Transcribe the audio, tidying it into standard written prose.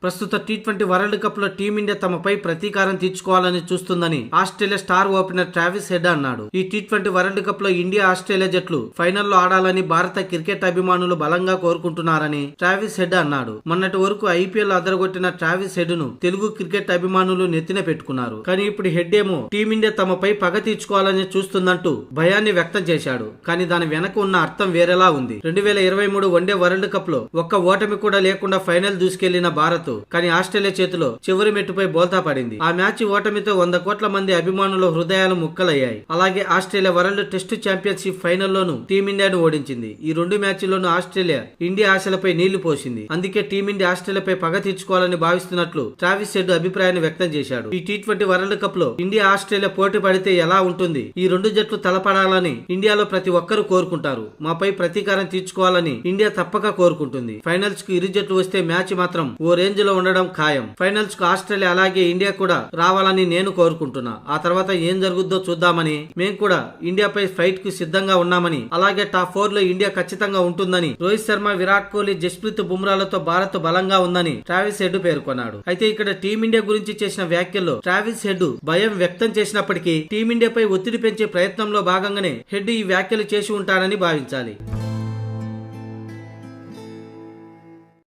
ప్రస్తుత టీ20 world cup లో టీమిండియా తమపై ప్రతీకారం తీర్చుకోవాలని చూస్తుందని Australia star opener Travis Head అన్నాడు. ఈ టీ20 వరల్డ్ కప్ లో ఇండియా ఆస్ట్రేలియా జట్లు ఫైనల్లో ఆడాలని భారత క్రికెట్ అభిమానులు బలంగా కోరుకుంటున్నారని ట్రావిస్ హెడ్ అన్నాడు. మొన్నటి వరకు ఐపీఎల్ అదరగొట్టిన ట్రావిస్ హెడ్ ను తెలుగు క్రికెట్ అభిమానులు నెత్తిన పెట్టుకున్నారు. కానీ ఇప్పుడు హెడ్ ఏమో టీమిండియా తమపై పగ తీర్చుకోవాలని చూస్తుందంటూ భయాన్ని వ్యక్తం చేశాడు. కానీ దాని వెనక ఉన్న అర్థం వేరేలా ఉంది. 2023 వన్డే వరల్డ్ కప్ లో ఒక్క ఓటమి కూడా లేకుండా ఫైనల్ దూసుకెళ్లిన భారత్ కానీ ఆస్ట్రేలియా చేతిలో చివరి మెట్టుపై బోల్తా పడింది. ఆ మ్యాచ్ ఓటమితో 100 కోట్ల మంది అభిమానుల హృదయాలు ముక్కలయ్యాయి. అలాగే ఆస్ట్రేలియా వరల్డ్ టెస్ట్ ఛాంపియన్షిప్ ఫైనల్లోనూ టీమిండియాను ఓడించింది. ఈ 2 మ్యాచ్ల్లోనూ ఆస్ట్రేలియా ఇండియా ఆశలపై నీళ్లు పోసింది. అందుకే టీమిండియా ఆస్ట్రేలియాపై పగ తీర్చుకోవాలని భావిస్తున్నట్లు ట్రావిస్ హెడ్ అభిప్రాయాన్ని వ్యక్తం చేశాడు. ఈ టీ20 వరల్డ్ కప్ లో ఇండియా ఆస్ట్రేలియా పోటీ పడితే ఎలా ఉంటుంది? ఈ 2 జట్లు తలపడాలని ఇండియాలో ప్రతి ఒక్కరూ కోరుకుంటారు. మాపై ప్రతీకారం తీర్చుకోవాలని ఇండియా తప్పక కోరుకుంటుంది. ఫైనల్స్ కు ఇరు జట్లు వస్తే మ్యాచ్ మాత్రం ఓ రేంజ్ లో ఉండడం ఖాయం. ఫైనల్స్ కు ఆస్ట్రేలియా అలాగే ఇండియా కూడా రావాలని నేను కోరుకుంటున్నా. ఆ తర్వాత ఏం జరుగుద్దో చూద్దామని మేము కూడా ఇండియాపై ఫైట్ కు సిద్ధంగా ఉన్నామని, అలాగే టాప్ 4 లో ఇండియా ఖచ్చితంగా ఉంటుందని, రోహిత్ శర్మ, విరాట్ కోహ్లీ, జస్ప్రీత్ బుమ్రాలతో భారత్ బలంగా ఉందని ట్రావిస్ హెడ్ పేర్కొన్నాడు. అయితే ఇక్కడ టీమిండియా గురించి చేసిన వ్యాఖ్యల్లో ట్రావిస్ హెడ్ భయం వ్యక్తం చేసినప్పటికీ టీమిండియాపై ఒత్తిడి పెంచే ప్రయత్నంలో భాగంగానే హెడ్ ఈ వ్యాఖ్యలు చేసి ఉంటారని భావించాలి.